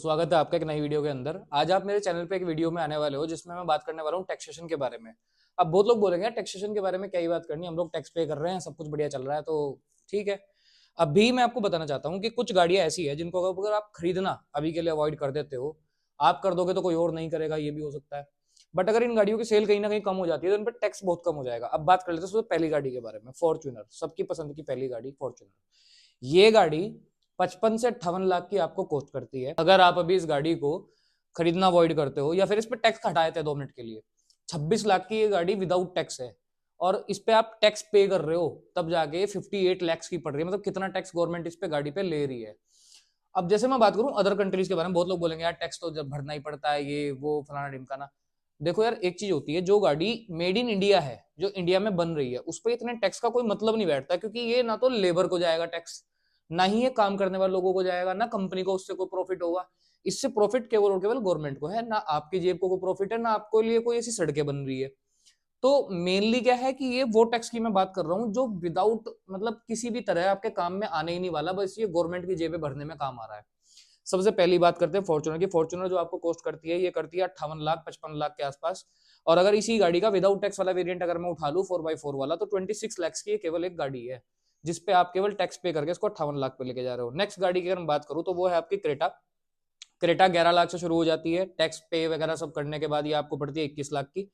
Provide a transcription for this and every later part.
स्वागत है आपका एक नई वीडियो के अंदर। आज आप मेरे चैनल पे एक वीडियो में आने वाले हो जिसमें मैं बात करने वाला हूँ टैक्सेशन के बारे में। अब बहुत लोग बोलेंगे टैक्सेशन के बारे में क्या ही बात करनी, हम लोग टैक्स पे कर रहे हैं, सब कुछ बढ़िया चल रहा है तो ठीक है। अभी मैं आपको बताना चाहता हूँ कि कुछ गाड़ियां ऐसी है जिनको अगर आप खरीदना अभी के लिए अवॉइड कर देते हो, आप कर दोगे तो कोई और नहीं करेगा, ये भी हो सकता है। बट अगर इन गाड़ियों की सेल कहीं ना कहीं कम हो जाती है तो इन पर टैक्स बहुत कम हो जाएगा। अब बात कर लेते हैं सबसे पहली गाड़ी के बारे में, फॉर्च्यूनर। सबकी पसंद की पहली गाड़ी फॉर्च्यूनर। ये गाड़ी 55 से 58 लाख की आपको कॉस्ट करती है। अगर आप अभी इस गाड़ी को खरीदना अवॉइड करते हो या फिर इस पर टैक्स हटाए थे 2 मिनट के लिए, 26 लाख की ये गाड़ी विदाउट टैक्स है और इस पे आप टैक्स पे कर रहे हो, तब जाके 58 लाख की पड़ रही है। मतलब कितना टैक्स गवर्नमेंट इस पे गाड़ी पे ले रही है। अब जैसे मैं बात करूं अदर कंट्रीज के बारे में, बहुत लोग बोलेंगे यार टैक्स तो जब भरना ही पड़ता है, ये वो फलाना ढिमकाना। देखो यार, एक चीज होती है, जो गाड़ी मेड इन इंडिया है, जो इंडिया में बन रही है, उस पर इतने टैक्स का कोई मतलब नहीं बैठता, क्योंकि ये ना तो लेबर को जाएगा टैक्स, ना ही ये काम करने वाले लोगों को जाएगा, ना कंपनी को उससे कोई प्रॉफिट होगा। इससे प्रॉफिट केवल और केवल गवर्नमेंट को है, ना आपकी जेब को कोई प्रॉफिट है, ना आपको लिए कोई ऐसी सड़कें बन रही है। तो मेनली क्या है कि ये वो टैक्स की मैं बात कर रहा हूँ जो विदाउट मतलब किसी भी तरह आपके काम में आने ही नहीं वाला, बस ये गवर्नमेंट की जेबें भरने में काम आ रहा है। सबसे पहली बात करते हैं फॉर्च्यूनर की। फॉर्च्यूनर जो आपको कॉस्ट करती है, ये करती है 58 लाख 55 लाख के आसपास। और अगर इसी गाड़ी का विदाउट टैक्स वाला वेरिएंट अगर मैं उठा लूं 4x4 वाला, तो 26 लाख की केवल एक गाड़ी है, जिसपे आप केवल टैक्स पे करके इसको 58 लाख पे लेके जा रहे हो। नेक्स्ट गाड़ी की अगर मैं बात करूं तो वो है आपकी क्रेटा। क्रेटा 11 लाख से शुरू हो जाती है, टैक्स पे वगैरह सब करने के बाद ये आपको पड़ती है 21 लाख की।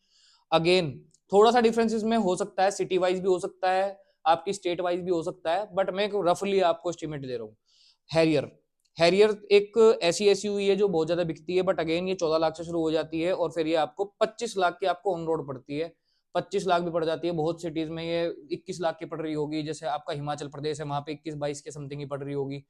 अगेन थोड़ा सा डिफरेंस इसमें हो सकता है, सिटी वाइज भी हो सकता है, आपकी स्टेट वाइज भी हो सकता है, बट मैं रफली आपको एस्टिमेट दे रहा हूँ। हैरियर। हैरियर एक ऐसी एसयूवी है जो बहुत ज्यादा बिकती है, बट अगेन ये 14 लाख से शुरू हो जाती है और फिर ये आपको 25 लाख की आपको ऑन रोड पड़ती है। 25 लाख भी पड़ जाती है, बहुत सिटीज में ये 21 लाख की पड़ रही होगी, जैसे आपका हिमाचल प्रदेश है वहां पे 21-22 के समथिंग की पड़ रही होगी।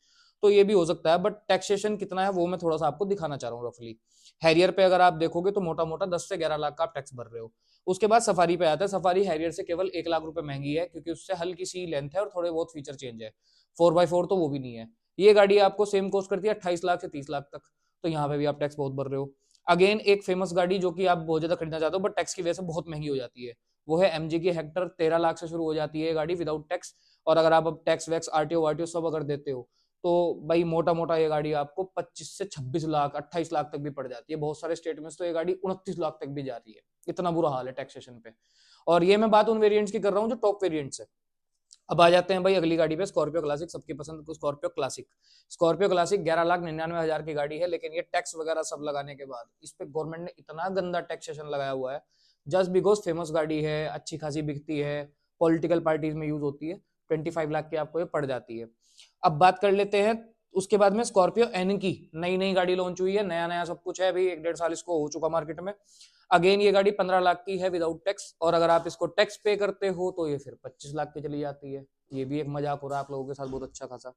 तो ये भी हो सकता है, बट टैक्सेशन कितना है वो मैं थोड़ा सा आपको दिखाना चाह रहा हूँ रफली। हैरियर पे अगर आप देखोगे तो मोटा मोटा 10 से 11 लाख का आप टैक्स भर रहे हो। उसके बाद सफारी पे आता है। सफारी हैरियर से केवल 1 लाख रुपए महंगी है, क्योंकि उससे हल्की सी लेंथ है और थोड़े बहुत फीचर चेंज है। 4x4 तो वो भी नहीं है। ये गाड़ी आपको सेम कॉस्ट करती है 28 लाख से 30 लाख तक। तो यहाँ पे भी आप टैक्स बहुत भर रहे हो। अगेन एक फेमस गाड़ी जो कि आप बहुत ज्यादा खरीदना चाहते हो बट टैक्स की वजह से बहुत महंगी हो जाती है, वो है एमजी की हेक्टर। 13 लाख से शुरू हो जाती है गाड़ी विदाउट टैक्स। और अगर आप अब टैक्स वैक्स आरटीओ वारटीओ सब अगर देते हो तो भाई मोटा मोटा ये गाड़ी आपको 25 से 26 लाख 28 लाख तक भी पड़ जाती है। बहुत सारे स्टेट में तो ये गाड़ी 29 लाख तक भी जा रही है। इतना बुरा हाल है टैक्सेशन पे। और ये मैं बात उन वेरिएंट्स की कर रहा हूँ जो टॉप वेरिएंट्स है। अब आ जाते हैं भाई अगली गाड़ी पे, स्कॉर्पियो क्लासिक। सबकी पसंद को स्कॉर्पियो क्लासिक। स्कॉर्पियो क्लासिक 11,99,000 की गाड़ी है, लेकिन ये टैक्स वगैरह सब लगाने के बाद इस पे गवर्नमेंट ने इतना गंदा टैक्सेशन लगाया हुआ है, जस्ट बिकॉज फेमस गाड़ी है, अच्छी खासी बिकती है, पॉलिटिकल पार्टीज में यूज होती है। 25 लाख की आपको ये पड़ जाती है। अब बात कर लेते हैं उसके बाद में स्कॉर्पियो एन की। नई नई गाड़ी लॉन्च हुई है, नया नया सब कुछ है, अभी 1-1.5 साल इसको हो चुका मार्केट में। अगेन ये गाड़ी 15 लाख की है विदाउट टैक्स, और अगर आप इसको टैक्स पे करते हो तो ये फिर 25 लाख की चली जाती है। ये भी एक मजाक हो रहा है आप लोगों के साथ बहुत अच्छा खासा।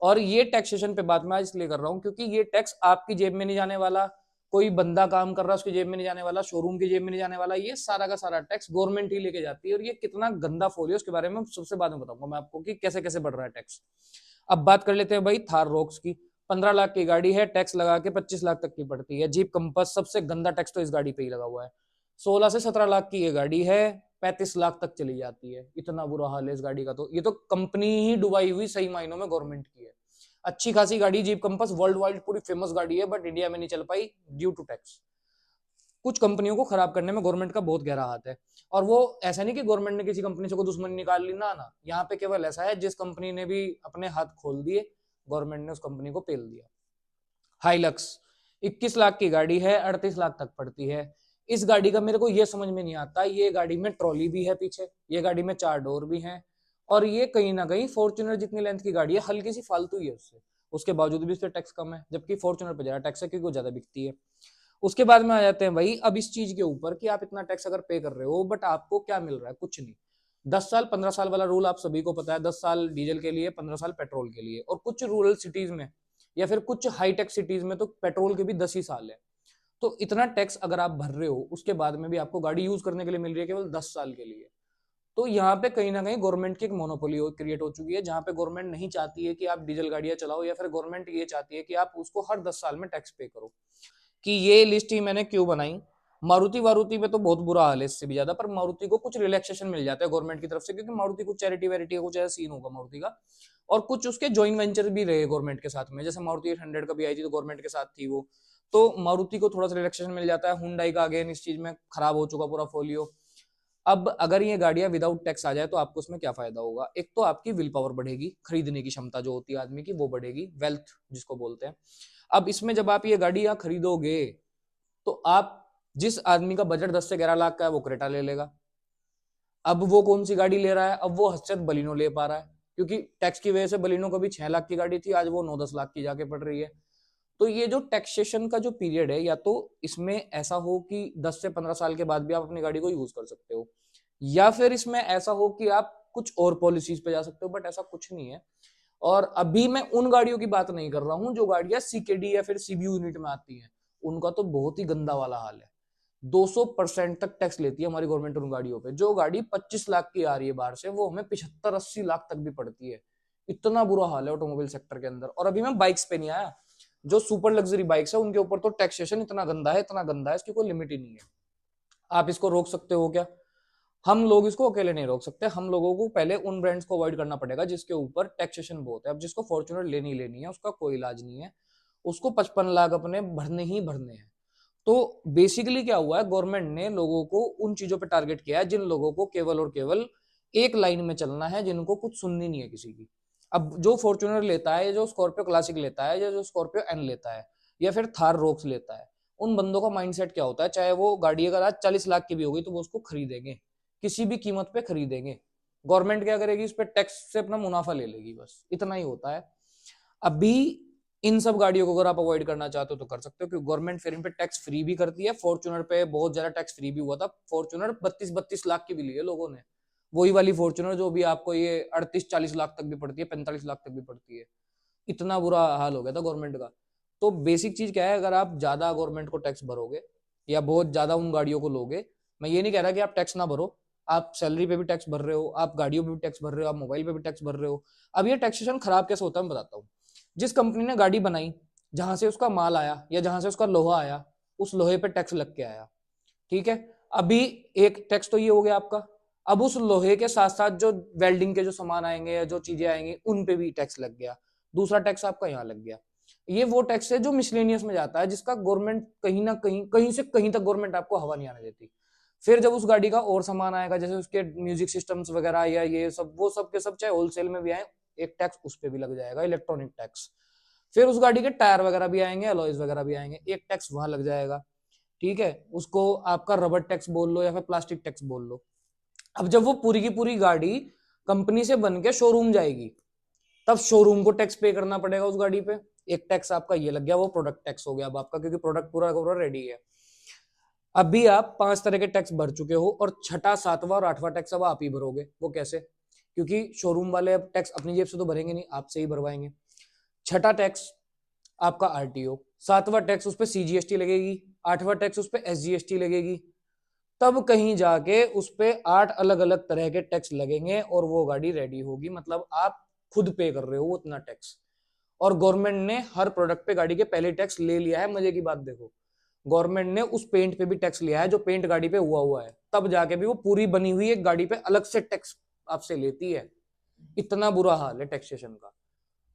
और ये टैक्सेशन पे बात मैं इसलिए कर रहा हूँ क्योंकि ये टैक्स आपकी जेब में नहीं जाने वाला, कोई बंदा काम कर रहा है उसकी जेब में नहीं जाने वाला, शोरूम की जेब में नहीं जाने वाला, ये सारा का सारा टैक्स गवर्नमेंट ही लेके जाती है। और ये कितना गंदा फोलियो उसके बारे में सबसे बाद में बताऊंगा मैं आपको कि कैसे कैसे बढ़ रहा है टैक्स। अब बात कर लेते हैं भाई थार रॉक्स की। 15 लाख की गाड़ी है, टैक्स लगा के 25 लाख तक की पड़ती है। जीप कंपास, सबसे गंदा टैक्स तो इस गाड़ी पे ही लगा हुआ है। 16 से 17 लाख की ये गाड़ी है, 35 लाख तक चली जाती है। इतना बुरा हाल है इस गाड़ी का, तो ये तो कंपनी ही डुबाई हुई सही मायनों में गवर्नमेंट की है। अच्छी खासी गाड़ी जीप कंपास, वर्ल्ड वाइड पूरी फेमस गाड़ी है, बट इंडिया में नहीं चल पाई ड्यू टू टैक्स। कुछ कंपनियों को खराब करने में गवर्नमेंट का बहुत गहरा हाथ है। और वो ऐसा नहीं कि गवर्नमेंट ने किसी कंपनी से कोई दुश्मनी निकाल ली, ना ना, यहाँ पे केवल ऐसा है जिस कंपनी ने भी अपने हाथ खोल दिए, गवर्नमेंट ने उस कंपनी को पेल दिया। हाइलक्स 21 लाख की गाड़ी है, 38 लाख तक पड़ती है। इस गाड़ी का मेरे को ये समझ में नहीं आता, ये गाड़ी में ट्रॉली भी है पीछे, ये गाड़ी में 4 डोर भी हैं, और ये कहीं ना कहीं फॉर्च्यूनर जितनी लेंथ की गाड़ी है, हल्की सी फालतू ही है उससे। उसके बावजूद भी उस पर टैक्स कम है, जबकि फॉर्च्यूनर पे ज्यादा टैक्स है क्योंकि वो ज्यादा बिकती है। उसके बाद में आ जाते हैं भाई अब इस चीज के ऊपर कि आप इतना टैक्स अगर पे कर रहे हो बट आपको क्या मिल रहा है, कुछ नहीं। 10 साल 15 साल वाला रूल आप सभी को पता है, 10 साल डीजल के लिए, 15 साल पेट्रोल के लिए। और कुछ रूरल सिटीज में या फिर कुछ हाईटेक सिटीज में तो पेट्रोल के भी 10 ही साल है। तो इतना टैक्स अगर आप भर रहे हो, उसके बाद में भी आपको गाड़ी यूज करने के लिए मिल रही है केवल 10 साल के लिए। तो यहाँ पे कहीं ना कहीं गवर्नमेंट की एक मोनोपोली क्रिएट हो चुकी है, जहां पे गवर्नमेंट नहीं चाहती है कि आप डीजल गाड़ियां चलाओ, या फिर गवर्नमेंट ये चाहती है कि आप उसको हर 10 साल में टैक्स पे करो। कि ये लिस्ट ही मैंने क्यों बनाई, मारुति वारुति में तो बहुत बुरा हाल है इससे भी ज्यादा, पर मारुति को कुछ रिलैक्सेशन मिल जाता है गवर्नमेंट की तरफ से, क्योंकि मारुति कुछ चैरिटी वैरिटी कुछ ऐसा सीन होगा मारुति का। और कुछ उसके जॉइंट वेंचर भी रहे गवर्नमेंट के साथ में, जैसे मारुति 800 कभी आई थी तो गवर्नमेंट के साथ थी वो, तो मारुति को थोड़ा सा रिलैक्सेशन मिल जाता है। हुंडई का अगेन इस चीज में खराब हो चुका पूरा फोलियो। अब अगर ये गाड़ियां विदाउट टैक्स आ जाए तो आपको उसमें क्या फायदा होगा? एक तो आपकी विल पावर बढ़ेगी, खरीदने की क्षमता जो होती है आदमी की वो बढ़ेगी, वेल्थ जिसको बोलते हैं। अब इसमें जब आप ये गाड़ियां खरीदोगे तो आप, जिस आदमी का बजट 10 से 11 लाख का है वो क्रेटा ले लेगा। अब वो कौन सी गाड़ी ले रहा है? अब वो हद बलिनो ले पा रहा है, क्योंकि टैक्स की वजह से बलिनो कभी 6 लाख की गाड़ी थी, आज वो 9-10 लाख की जाके पड़ रही है। तो ये जो टैक्सेशन का जो पीरियड है, या तो इसमें ऐसा हो कि 10 से 15 साल के बाद भी आप अपनी गाड़ी को यूज कर सकते हो, या फिर इसमें ऐसा हो कि आप कुछ और पॉलिसीज पे जा सकते हो, बट ऐसा कुछ नहीं है। और अभी मैं उन गाड़ियों की बात नहीं कर रहा हूं जो गाड़ियां सीकेडी या फिर सीबीयू यूनिट में आती हैं, उनका तो बहुत ही गंदा वाला हाल है। 200% तक टैक्स लेती है हमारी गवर्नमेंट उन गाड़ियों पे। जो गाड़ी 25 लाख की आ रही है बाहर से, वो हमें 75-80 लाख तक भी पड़ती है। इतना बुरा हाल है ऑटोमोबाइल सेक्टर के अंदर। और अभी मैं बाइक्स पे नहीं आया, जो सुपर लग्जरी बाइक्स है उनके ऊपर तो टैक्सेशन इतना गंदा है, इतना गंदा है, इसकी कोई लिमिट ही नहीं है। आप इसको रोक सकते हो क्या? हम लोग इसको अकेले नहीं रोक सकते। हम लोगों को पहले उन ब्रांड्स को अवॉइड करना पड़ेगा जिसके ऊपर टैक्सेशन बहुत है। अब जिसको फॉर्च्यूनर लेनी है उसका कोई इलाज नहीं है, उसको 55 लाख अपने भरने ही भरने हैं। तो बेसिकली क्या हुआ है, गवर्नमेंट ने लोगों को उन चीजों पे टारगेट किया है जिन लोगों को केवल और केवल एक लाइन में चलना है, जिनको कुछ सुननी नहीं है किसी की। अब जो फॉर्च्यूनर लेता है, जो स्कॉर्पियो क्लासिक लेता है, या जो स्कॉर्पियो एन लेता है, या फिर थार रोक्स लेता है, उन बंदों का माइंडसेट क्या होता है? चाहे वो गाड़ी अगर आज 40 लाख की भी होगी तो वो उसको खरीदेंगे, किसी भी कीमत पे खरीदेंगे। गवर्नमेंट क्या करेगी? इस पे टैक्स से अपना मुनाफा ले लेगी, बस इतना ही होता है। अभी इन सब गाड़ियों को अगर आप अवॉइड करना चाहते हो तो कर सकते हो, क्योंकि गवर्नमेंट फिर इन पे टैक्स फ्री भी करती है। फॉर्च्यूनर पे बहुत ज्यादा टैक्स फ्री भी हुआ था, फॉर्च्यूनर 32-32 लाख की भी ली है लोगों ने। वही वाली फॉर्च्यूनर जो भी आपको ये 38-40 लाख तक भी पड़ती है, 45 लाख तक भी पड़ती है। इतना बुरा हाल हो गया था गवर्नमेंट का। तो बेसिक चीज क्या है, अगर आप ज्यादा गवर्नमेंट को टैक्स भरोगे या बहुत ज्यादा उन गाड़ियों को लोगे, मैं ये नहीं कह रहा कि आप टैक्स ना भरो, आप सैलरी पे भी टैक्स भर रहे हो, आप गाड़ियों पे भी टैक्स भर रहे हो, आप मोबाइल पे भी टैक्स भर रहे हो। अब ये टैक्सेशन खराब कैसे होता है मैं बताता हूँ। जिस कंपनी ने गाड़ी बनाई, जहां से उसका माल आया या जहां से उसका लोहा आया, उस लोहे पे टैक्स लग के आया, ठीक है। अभी एक टैक्स तो ये हो गया आपका। अब उस लोहे के साथ साथ जो वेल्डिंग के जो सामान आएंगे या जो चीजें आएंगी उन पे भी टैक्स लग गया। दूसरा टैक्स आपका यहाँ लग गया। ये वो टैक्स है जो मिसलेनियस में जाता है, जिसका गवर्नमेंट कहीं ना कहीं, कहीं से कहीं तक गवर्नमेंट आपको हवा नहीं आने देती। फिर जब उस गाड़ी का और सामान आएगा, जैसे उसके म्यूजिक सिस्टम्स वगैरह या ये सब, वो सब के सब चाहे होलसेल में भी आए, एक टैक्स उस पर भी लग जाएगा, इलेक्ट्रॉनिक टैक्स। फिर उस गाड़ी के टायर वगैरह भी आएंगे, अलॉयज वगैरह भी आएंगे, एक टैक्स वहां लग जाएगा, ठीक है। उसको आपका रबर टैक्स बोल लो या फिर प्लास्टिक टैक्स बोल लो। अब जब वो पूरी की पूरी गाड़ी कंपनी से बन के शोरूम जाएगी, तब शोरूम को टैक्स पे करना पड़ेगा उस गाड़ी पे। एक टैक्स आपका ये लग गया, वो प्रोडक्ट टैक्स हो गया अब आपका, क्योंकि प्रोडक्ट पूरा का पूरा रेडी है। अभी आप 5 तरह के टैक्स भर चुके हो, और छठा, सातवां और 8वां टैक्स अब आप ही भरोगे। वो कैसे? क्योंकि शोरूम वाले अब टैक्स अपनी जेब से तो भरेंगे नहीं, आपसे ही भरवाएंगे। छठा टैक्स आपका आरटीओ, सातवां टैक्स उस पर सीजीएसटी लगेगी, 8वां टैक्स उस पर एसजीएसटी लगेगी। तब कहीं जाके उस पे 8 अलग अलग तरह के टैक्स लगेंगे और वो गाड़ी रेडी होगी। मतलब आप खुद पे कर रहे हो उतना टैक्स। और गवर्नमेंट ने हर प्रोडक्ट पे गाड़ी के पहले टैक्स ले लिया है। मजे की बात देखो, गवर्नमेंट ने उस पेंट पे भी टैक्स लिया है जो पेंट गाड़ी पे हुआ है, तब जाके भी वो पूरी बनी हुई एक गाड़ी पे अलग से टैक्स आपसे लेती है। इतना बुरा हाल है टैक्सेशन का।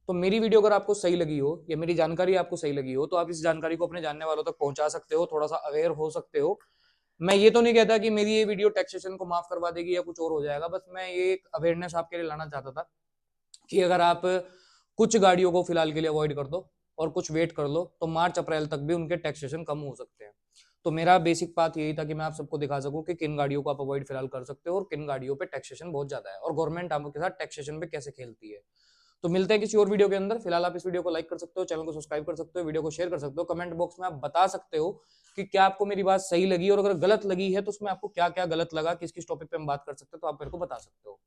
तो मेरी वीडियो अगर आपको सही लगी हो या मेरी जानकारी आपको सही लगी हो, तो आप इस जानकारी को अपने जानने वालों तक पहुंचा सकते हो, थोड़ा सा अवेयर हो सकते हो। मैं ये तो नहीं कहता कि मेरी ये वीडियो टैक्सेशन को माफ करवा देगी या कुछ और हो जाएगा, बस मैं ये एक अवेयरनेस आपके लिए लाना चाहता था कि अगर आप कुछ गाड़ियों को फिलहाल के लिए अवॉइड कर दो और कुछ वेट कर लो, तो मार्च अप्रैल तक भी उनके टैक्सेशन कम हो सकते हैं। तो मेरा बेसिक बात यही था कि मैं आप सबको दिखा सकूं कि किन गाड़ियों को आप अवॉइड फिलहाल कर सकते हो और किन गाड़ियों पे टैक्सेशन बहुत ज्यादा है, और गवर्नमेंट आपके साथ टैक्सेशन पे कैसे खेलती है। तो मिलते हैं किसी और वीडियो के अंदर। फिलहाल आप इस वीडियो को लाइक कर सकते हो, चैनल को सब्सक्राइब कर सकते हो, वीडियो को शेयर कर सकते हो। कमेंट बॉक्स में आप बता सकते हो कि क्या आपको मेरी बात सही लगी, और अगर गलत लगी है तो उसमें आपको क्या क्या गलत लगा, किस किस टॉपिक पे हम बात कर सकते हैं, तो आप मेरे को बता सकते हो।